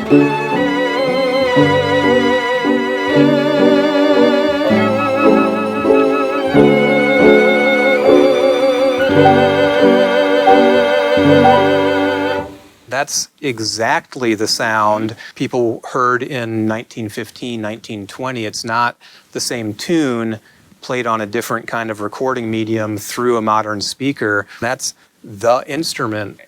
That's exactly the sound people heard in 1915, 1920. It's not the same tune played on a different kind of recording medium through a modern speaker. That's the instrument.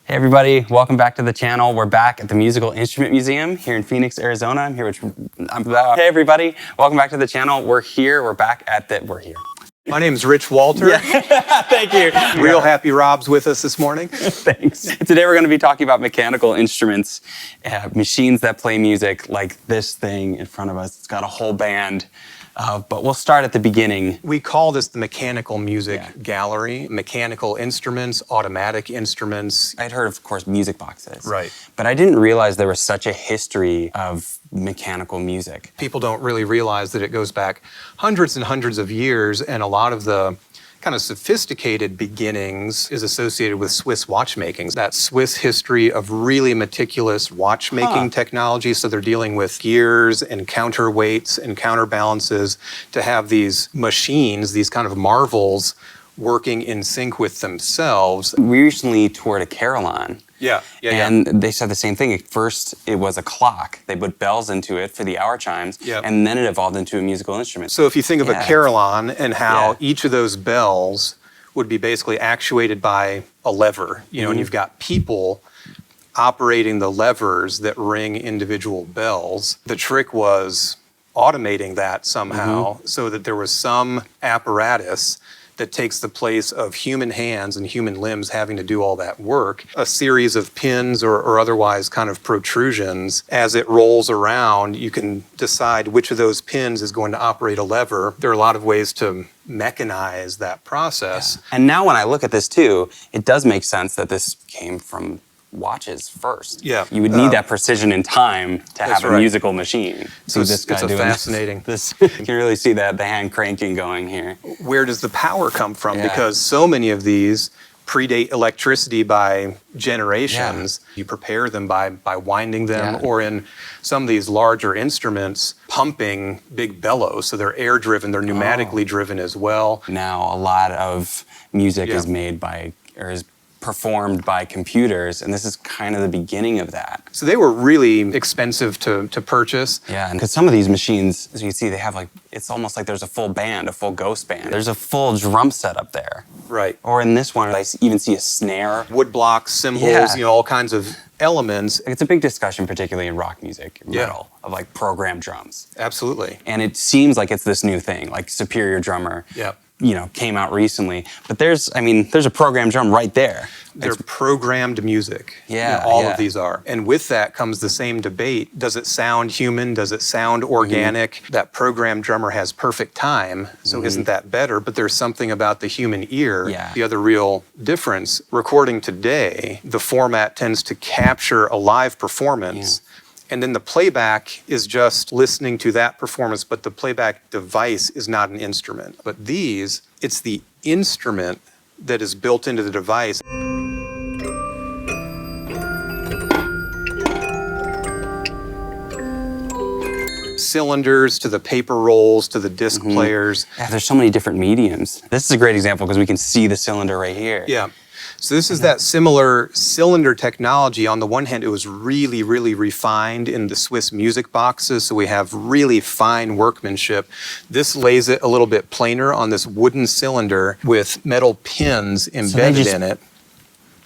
Hey everybody, welcome back to the channel. We're back at the Musical Instrument Museum here in Phoenix, Arizona. I'm here with, hey everybody, welcome back to the channel. We're here. My name's Rich Walter. Yeah. Thank you. Real happy Rob's with us this morning. Thanks. Today we're going to be talking about mechanical instruments, machines that play music like this thing in front of us. It's got a whole band, but we'll start at the beginning. We call this the mechanical music gallery. Mechanical instruments, automatic instruments. I'd heard of course, music boxes. Right. But I didn't realize there was such a history of mechanical music. People don't really realize that it goes back hundreds and hundreds of years, and a lot of the kind of sophisticated beginnings is associated with Swiss watchmaking. That Swiss history of really meticulous watchmaking technology, so they're dealing with gears and counterweights and counterbalances to have these machines, these kind of marvels, working in sync with themselves. We recently toured a Carillon. And they said the same thing. At first, it was a clock. They put bells into it for the hour chimes, and then it evolved into a musical instrument. So if you think of a carillon and how each of those bells would be basically actuated by a lever, you know, and you've got people operating the levers that ring individual bells. The trick was automating that somehow so that there was some apparatus that takes the place of human hands and human limbs having to do all that work. A series of pins or otherwise kind of protrusions. As it rolls around, you can decide which of those pins is going to operate a lever. There are a lot of ways to mechanize that process. And now when I look at this too, it does make sense that this came from watches first. You would need that precision in time to have a musical machine. So this guy doing fascinating. This you can really see that the hand cranking going here. Where does the power come from? Because so many of these predate electricity by generations. You prepare them by winding them, or in some of these larger instruments, pumping big bellows. So they're air driven, they're pneumatically driven as well. Now a lot of music is made by, or is performed by computers, and this is kind of the beginning of that. So they were really expensive to purchase. Yeah, and because some of these machines, as you can see, they have like, it's almost like there's a full band, a full ghost band. There's a full drum set up there. Right. Or in this one, I even see a snare. Wood blocks, cymbals, you know, all kinds of elements. It's a big discussion, particularly in rock music, metal, of like programmed drums. Absolutely. And it seems like it's this new thing, like Superior Drummer. You know, came out recently, but there's a programmed drum right there. They're programmed music. You know, all of these are. And with that comes the same debate. Does it sound human? Does it sound organic? That programmed drummer has perfect time, so isn't that better? But there's something about the human ear. The other real difference, recording today, the format tends to capture a live performance. And then the playback is just listening to that performance, but the playback device is not an instrument. But these, it's the instrument that is built into the device. Cylinders to the paper rolls to the disc players. Yeah, there's so many different mediums. This is a great example because we can see the cylinder right here. So this is that similar cylinder technology. On the one hand, it was really, really refined in the Swiss music boxes, so we have really fine workmanship. This lays it a little bit plainer on this wooden cylinder with metal pins embedded in it.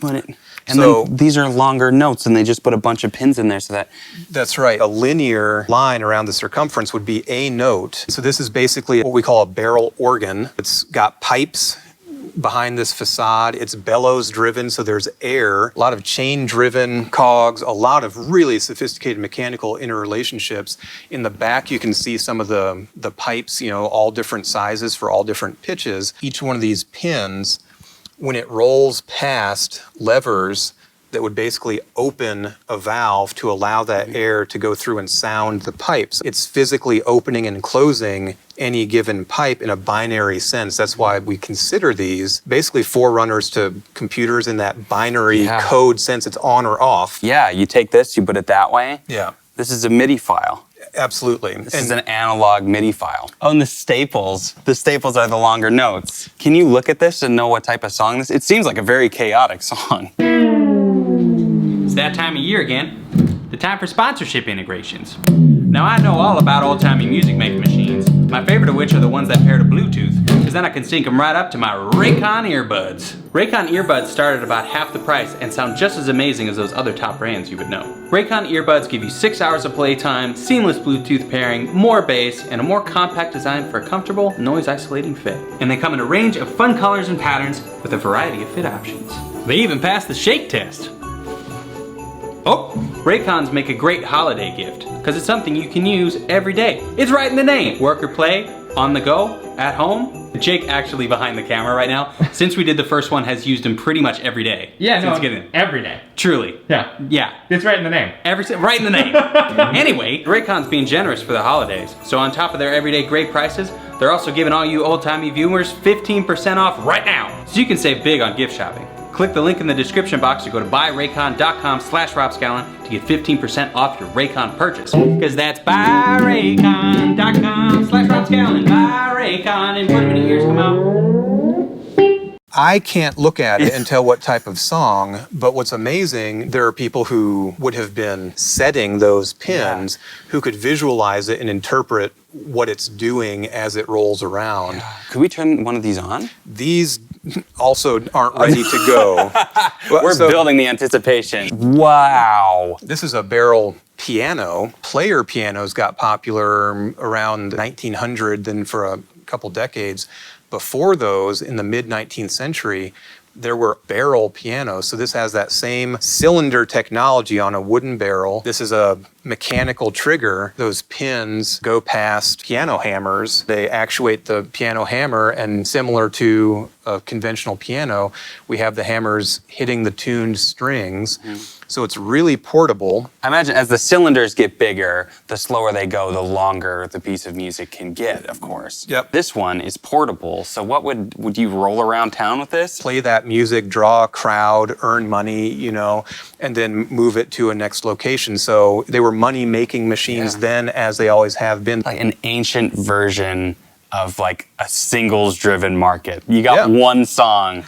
And so, then these are longer notes, and they just put a bunch of pins in there so that... That's right. A linear line around the circumference would be a note. So this is basically what we call a barrel organ. It's got pipes behind this facade. It's bellows driven, so there's air, a lot of chain driven cogs, a lot of really sophisticated mechanical interrelationships. In the back, you can see some of the pipes, you know, all different sizes for all different pitches. Each one of these pins, when it rolls past levers that would basically open a valve to allow that air to go through and sound the pipes. It's physically opening and closing any given pipe in a binary sense. That's why we consider these basically forerunners to computers in that binary code sense. It's on or off. Yeah, you take this, you put it that way. Yeah. This is a MIDI file. Absolutely. This is an analog MIDI file. Oh, and the staples. The staples are the longer notes. Can you look at this and know what type of song this is? It seems like a very chaotic song. It's that time of year again. The time for sponsorship integrations. Now I know all about old-timey music making machines, my favorite of which are the ones that pair to Bluetooth, because then I can sync them right up to my Raycon Earbuds. Raycon Earbuds start at about half the price and sound just as amazing as those other top brands you would know. Raycon Earbuds give you 6 hours of playtime, seamless Bluetooth pairing, more bass, and a more compact design for a comfortable, noise-isolating fit. And they come in a range of fun colors and patterns with a variety of fit options. They even pass the shake test. Oh, Raycons make a great holiday gift, because it's something you can use every day. It's right in the name. Work or play, on the go, at home. Jake, actually behind the camera right now, since we did the first one, has used them pretty much every day. Yeah, no, since getting every day. Truly. Yeah. Yeah. It's right in the name. Right in the name. Anyway, Raycon's being generous for the holidays. So on top of their everyday great prices, they're also giving all you old-timey viewers 15% off right now. So you can save big on gift shopping. Click the link in the description box or go to buyraycon.com/RobScallon to get 15% off your Raycon purchase. Because that's buyraycon.com/RobScallon. Buy Raycon and put them in your ears, come out. I can't look at it and tell what type of song, but what's amazing, there are people who would have been setting those pins who could visualize it and interpret what it's doing as it rolls around. Could we turn one of these on? These also aren't ready to go. We're building the anticipation. Wow. This is a barrel piano. Player pianos got popular around 1900, then for a couple decades. Before those, in the mid-19th century, there were barrel pianos. So this has that same cylinder technology on a wooden barrel. This is a mechanical trigger. Those pins go past piano hammers. They actuate the piano hammer, and similar to a conventional piano, we have the hammers hitting the tuned strings. So it's really portable. I imagine as the cylinders get bigger, the slower they go, the longer the piece of music can get, of course. Yep. This one is portable, so what would you roll around town with this? Play that music, draw a crowd, earn money, you know, and then move it to a next location. So they were money-making machines then, as they always have been. Like an ancient version of like a singles-driven market. You got one song.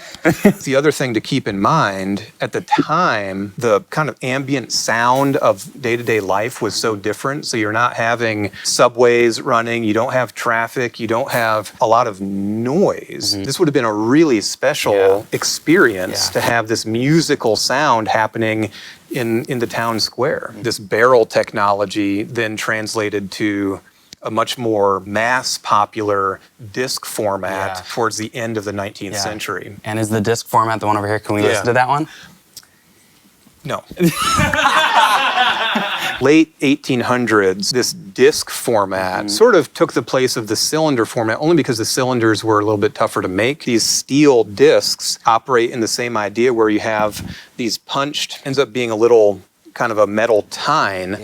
The other thing to keep in mind, at the time, the kind of ambient sound of day-to-day life was so different. So you're not having subways running, you don't have traffic, you don't have a lot of noise. This would have been a really special experience to have this musical sound happening in the town square. This barrel technology then translated to a much more mass popular disc format towards the end of the 19th century. And is the disc format the one over here? Can we listen to that one? No. Late 1800s, this disc format sort of took the place of the cylinder format, only because the cylinders were a little bit tougher to make. These steel discs operate in the same idea where you have these punched, ends up being a little kind of a metal tine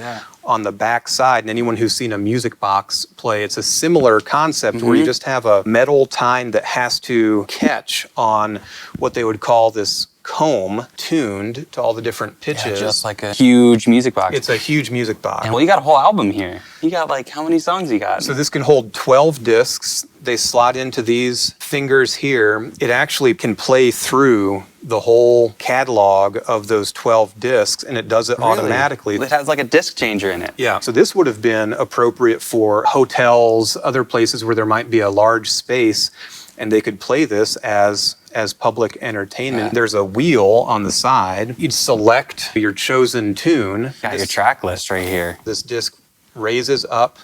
on the back side. And anyone who's seen a music box play, it's a similar concept where you just have a metal tine that has to catch on what they would call this comb, tuned to all the different pitches. Just like a huge music box. It's a huge music box. And well, you got a whole album here. You got like, how many songs you got? So this can hold 12 discs. They slot into these fingers here. It actually can play through the whole catalog of those 12 discs, and it does it automatically. It has like a disc changer in it. Yeah, so this would have been appropriate for hotels, other places where there might be a large space, and they could play this as public entertainment. There's a wheel on the side. You'd select your chosen tune. Got your track list right here. This disc raises up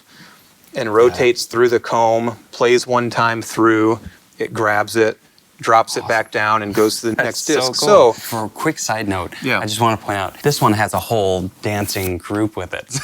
and rotates through the comb, plays one time through, it grabs it, drops it back down and goes to the next That's disc. so cool. For a quick side note, Yeah. I just want to point out, this one has a whole dancing group with it.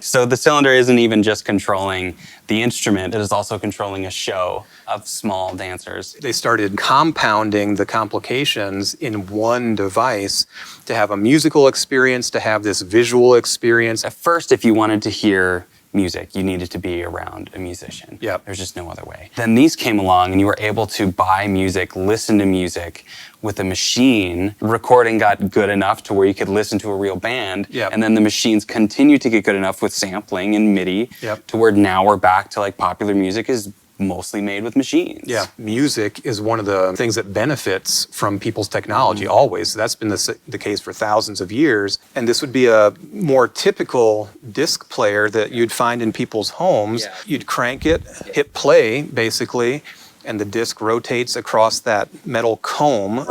So the cylinder isn't even just controlling the instrument, it is also controlling a show of small dancers. They started compounding the complications in one device to have a musical experience, to have this visual experience. At first, if you wanted to hear music, you needed to be around a musician. Yep. There's just no other way. Then these came along and you were able to buy music, listen to music with a machine. Recording got good enough to where you could listen to a real band. Yep. And then the machines continued to get good enough with sampling and MIDI Yep. to where now we're back to like popular music is mostly made with machines. Yeah, music is one of the things that benefits from people's technology always. That's been the case for thousands of years. And this would be a more typical disc player that you'd find in people's homes. Yeah. You'd crank it, hit play, basically, and the disc rotates across that metal comb.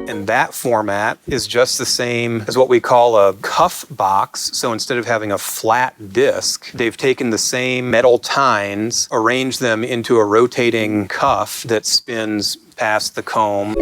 And that format is just the same as what we call a cuff box. So instead of having a flat disc, they've taken the same metal tines, arranged them into a rotating cuff that spins past the comb.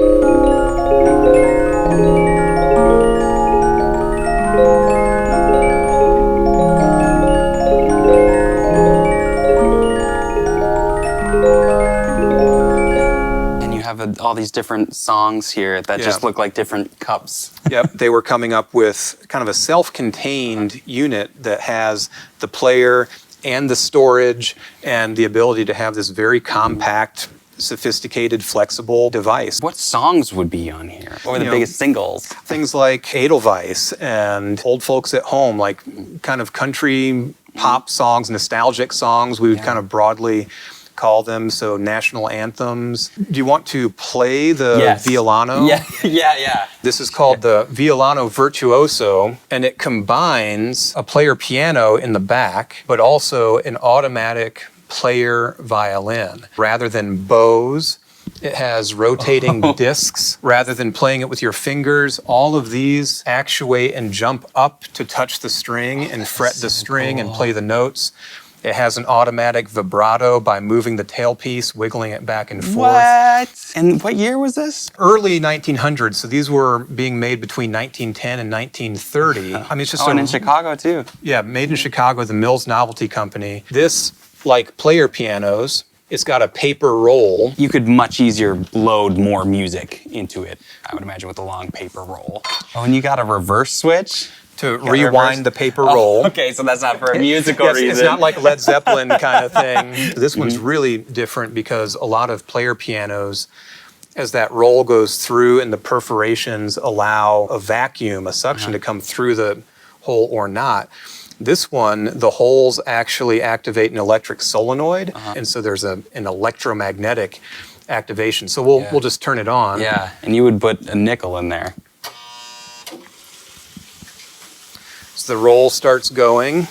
All these different songs here that just look like different cups. Yep, they were coming up with kind of a self-contained unit that has the player and the storage and the ability to have this very compact, sophisticated, flexible device. What songs would be on here? What were the biggest singles? Things like Edelweiss and Old Folks at Home, like kind of country pop songs, nostalgic songs, we would kind of broadly call them, so national anthems. Do you want to play the Violano? Yeah. This is called the Violano Virtuoso, and it combines a player piano in the back, but also an automatic player violin. Rather than bows, it has rotating discs. Rather than playing it with your fingers, all of these actuate and jump up to touch the string and fret the string and play the notes. It has an automatic vibrato by moving the tailpiece, wiggling it back and forth. What? And what year was this? Early 1900s, so these were being made between 1910 and 1930. I mean, it's just and in Chicago too. Yeah, made in Chicago, the Mills Novelty Company. This, like player pianos, it's got a paper roll. You could much easier load more music into it, I would imagine, with a long paper roll. Oh, and you got a reverse switch? To rewind the paper roll. Okay, so that's not for a musical reason. It's not like Led Zeppelin kind of thing. This one's really different because a lot of player pianos, as that roll goes through and the perforations allow a vacuum, a suction to come through the hole or not. This one, the holes actually activate an electric solenoid, and so there's an electromagnetic activation. So we'll just turn it on. Yeah, and you would put a nickel in there. So the roll starts going.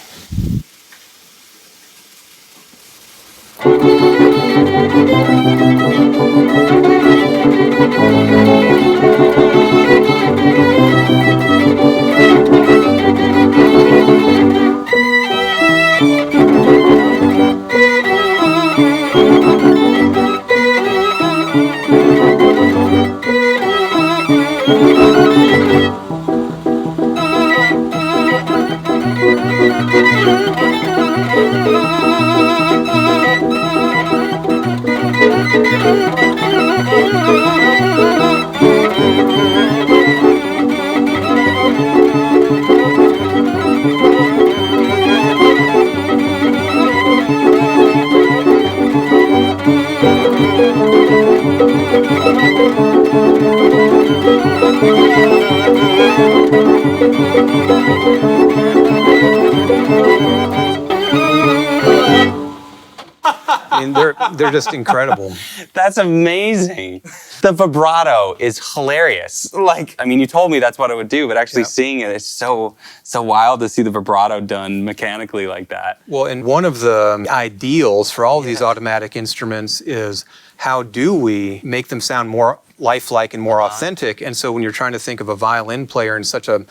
I mean, they're just incredible. That's amazing. The vibrato is hilarious. Like, I mean, you told me that's what it would do, but actually seeing it is so wild to see the vibrato done mechanically like that. Well, and one of the ideals for all of these automatic instruments is how do we make them sound more lifelike and more authentic? And so when you're trying to think of a violin player and such a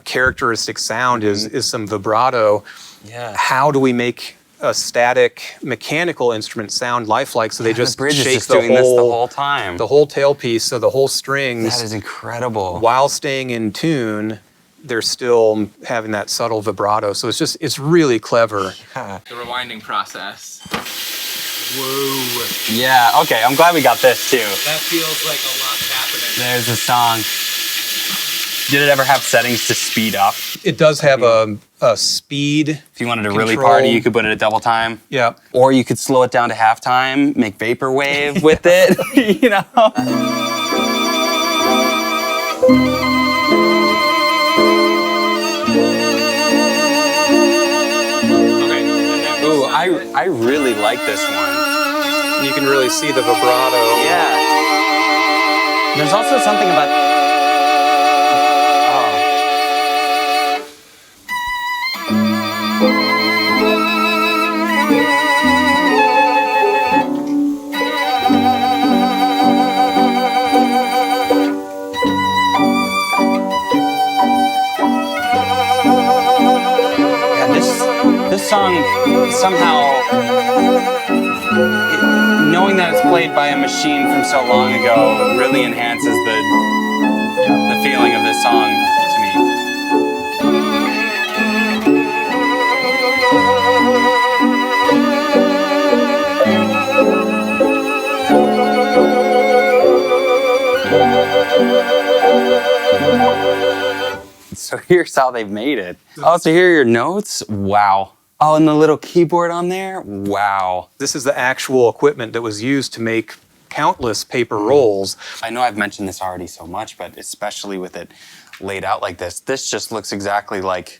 characteristic sound is some vibrato, how do we make a static mechanical instrument sound lifelike so they just the bridge shake is just doing this the whole time. The whole tailpiece, so the whole strings. That is incredible. While staying in tune, they're still having that subtle vibrato. So it's really clever. Yeah. The rewinding process. Whoa. Yeah, okay, I'm glad we got this too. That feels like a lot's happening. There's the song. Did it ever have settings to speed up? It does have a speed. If you wanted to really control. party, you could put it at double time. Yeah. Or you could slow it down to halftime, make vaporwave with it, you know? Okay. Ooh, I really like this one. You can really see the vibrato. Yeah. There's also something about... This song somehow, knowing that it's played by a machine from so long ago, really enhances the feeling of this song to me. So here's how they've made it. Oh, so here are your notes? Wow. Oh, and the little keyboard on there? Wow. This is the actual equipment that was used to make countless paper rolls. I know I've mentioned this already so much, but especially with it laid out like this just looks exactly like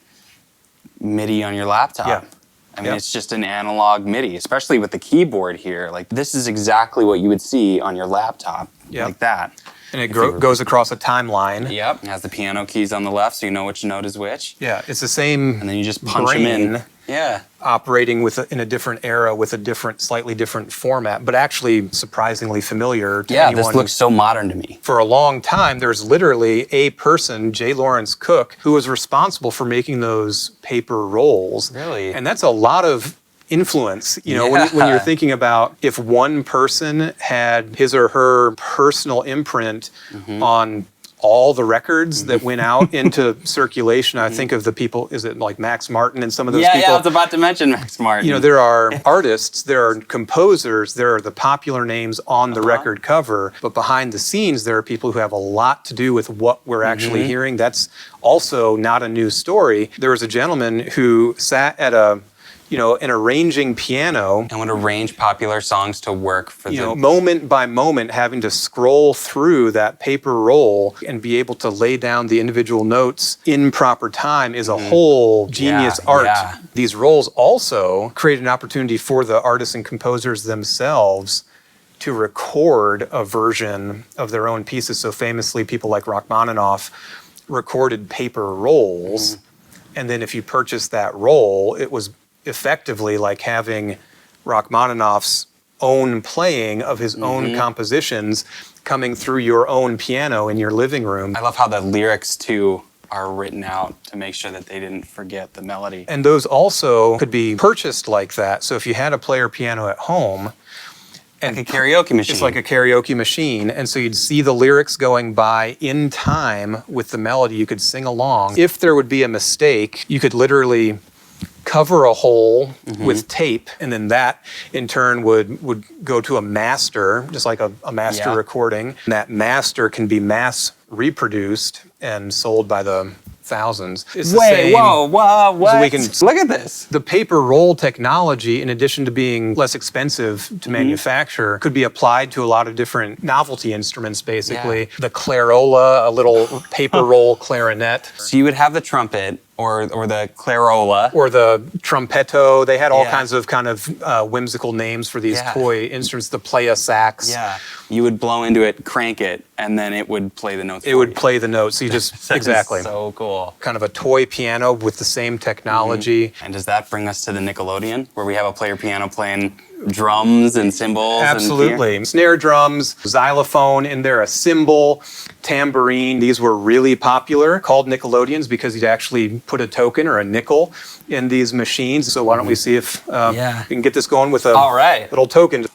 MIDI on your laptop. Yeah. I mean, it's just an analog MIDI, especially with the keyboard here. Like, this is exactly what you would see on your laptop, like that. And it goes across a timeline. Yep. It has the piano keys on the left, so you know which note is which. Yeah, it's the same. And then you just punch them in. Yeah. Operating in a different era with a slightly different format, but actually surprisingly familiar to anyone. This looks so modern to me. For a long time, there's literally a person, J. Lawrence Cook, who was responsible for making those paper rolls. Really? And that's a lot of influence. You know, when you're thinking about if one person had his or her personal imprint on all the records that went out into circulation. I think of the people, is it like Max Martin and some of those people? Yeah, I was about to mention Max Martin. You know, there are artists, there are composers, there are the popular names on the record cover, but behind the scenes, there are people who have a lot to do with what we're actually hearing. That's also not a new story. There was a gentleman who sat at an arranging piano. And would arrange popular songs to work for moment by moment, having to scroll through that paper roll and be able to lay down the individual notes in proper time is a whole genius art. Yeah. These rolls also create an opportunity for the artists and composers themselves to record a version of their own pieces. So famously, people like Rachmaninoff recorded paper rolls. And then if you purchased that roll, it was effectively like having Rachmaninoff's own playing of his own compositions coming through your own piano in your living room. I love how the lyrics too are written out to make sure that they didn't forget the melody. And those also could be purchased like that. So if you had a player piano at home, and like a karaoke machine. It's like a karaoke machine. And so you'd see the lyrics going by in time with the melody. You could sing along. If there would be a mistake, you could literally cover a hole with tape, and then that in turn would go to a master, just like a master recording. And that master can be mass reproduced and sold by the thousands. It's the same. Whoa, what? So we can look at this. The paper roll technology, in addition to being less expensive to manufacture, could be applied to a lot of different novelty instruments, basically. The clarola, a little paper roll clarinet. So you would have the trumpet, or the clarola. Or the trumpetto. They had all Yeah. kinds of whimsical names for these Yeah. toy instruments. The play a sax. Yeah, you would blow into it, crank it, and then it would play the notes. It would play the notes. So you just That is exactly. so cool. Kind of a toy piano with the same technology. And does that bring us to the Nickelodeon, where we have a player piano playing drums and cymbals? Absolutely. Snare drums, xylophone, in there a cymbal, tambourine. These were really popular, called Nickelodeons because you'd actually put a token or a nickel in these machines. So why don't we see if Yeah. we can get this going with a All right. little token.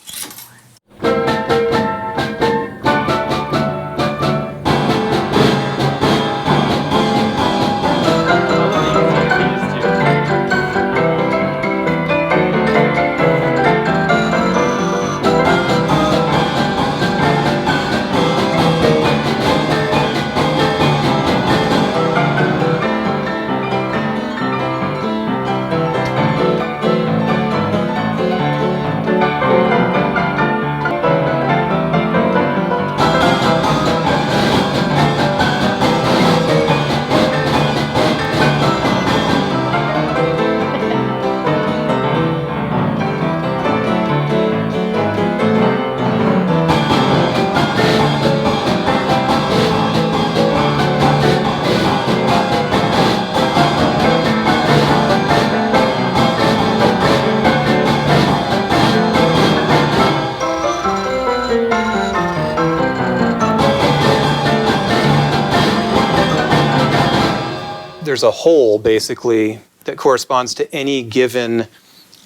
There's a hole basically that corresponds to any given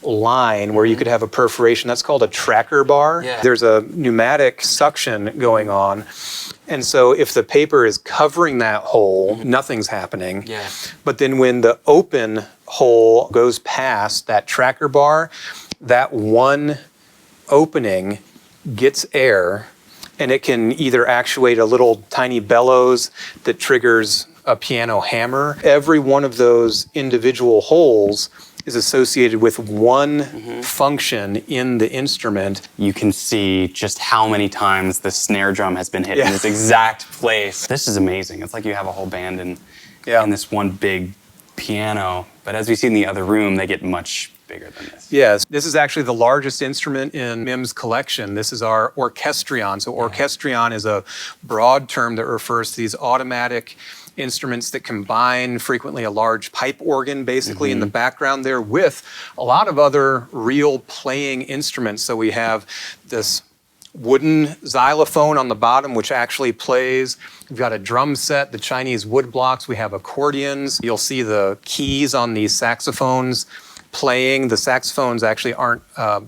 line where you could have a perforation. That's called a tracker bar. Yeah. There's a pneumatic suction going on. And so if the paper is covering that hole, nothing's happening. Yeah. But then when the open hole goes past that tracker bar, that one opening gets air, and it can either actuate a little tiny bellows that triggers a piano hammer. Every one of those individual holes is associated with one function in the instrument. You can see just how many times the snare drum has been hit Yeah. in this exact place. This is amazing. It's like you have a whole band in this one big piano. But as we see in the other room, they get much bigger than this. Yes, this is actually the largest instrument in MIM's collection. This is our Orchestrion. So Orchestrion is a broad term that refers to these automatic instruments that combine frequently a large pipe organ basically in the background there with a lot of other real playing instruments. So we have this wooden xylophone on the bottom, which actually plays. We've got a drum set, the Chinese wood blocks. We have accordions. You'll see the keys on these saxophones playing. The saxophones actually aren't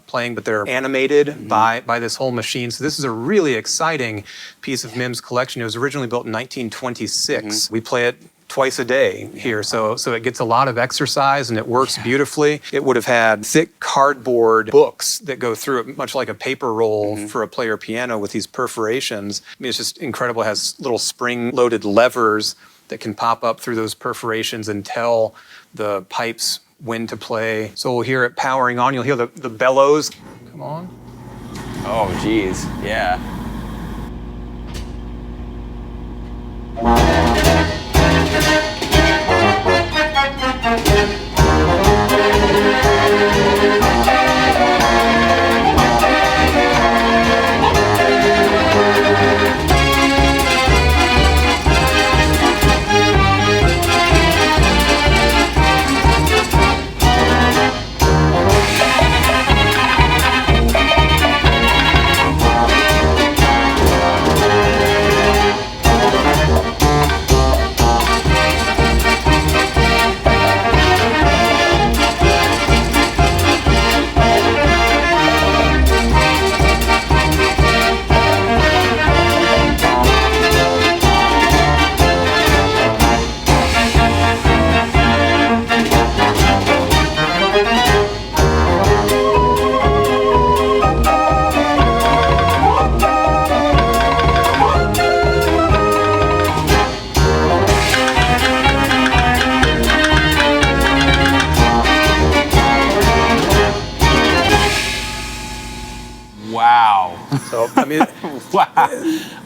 playing, but they're animated by this whole machine. So this is a really exciting piece of MIM's collection. It was originally built in 1926. We play it twice a day here, so it gets a lot of exercise and it works beautifully. It would have had thick cardboard books that go through it, much like a paper roll for a player piano with these perforations. I mean, it's just incredible. It has little spring-loaded levers that can pop up through those perforations and tell the pipes when to play. So we'll hear it powering on. You'll hear the bellows. Come on. Oh, geez. Yeah. So, I mean, Wow.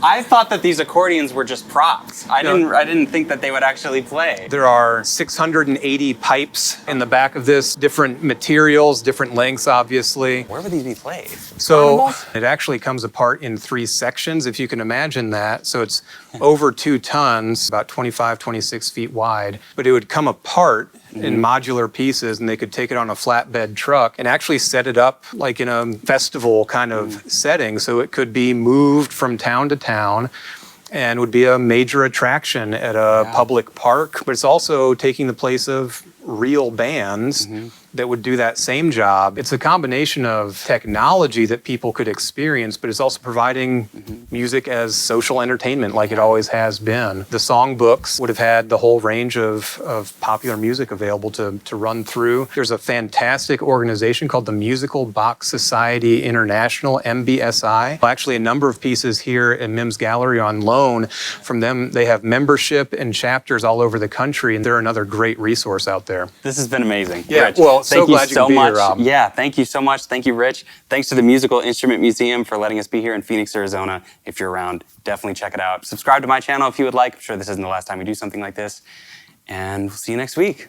I thought that these accordions were just props. I didn't think that they would actually play. There are 680 pipes in the back of this, different materials, different lengths, obviously. Where would these be played? So Carnivals? it actually comes apart in 3 sections, if you can imagine that. So it's over 2 tons, about 25, 26 feet wide. But it would come apart in modular pieces, and they could take it on a flatbed truck and actually set it up like in a festival kind of setting. So it could be moved from town to town and would be a major attraction at a public park. But it's also taking the place of real bands that would do that same job. It's a combination of technology that people could experience, but it's also providing music as social entertainment like it always has been. The songbooks would have had the whole range of popular music available to run through. There's a fantastic organization called the Musical Box Society International, MBSI. Actually, a number of pieces here in MIM's gallery on loan from them. They have membership and chapters all over the country, and they're another great resource out there. This has been amazing. Yeah, Rich, well, so thank you glad you so could be here, much. Rob. Yeah, thank you so much. Thank you, Rich. Thanks to the Musical Instrument Museum for letting us be here in Phoenix, Arizona. If you're around, definitely check it out. Subscribe to my channel if you would like. I'm sure this isn't the last time we do something like this. And we'll see you next week.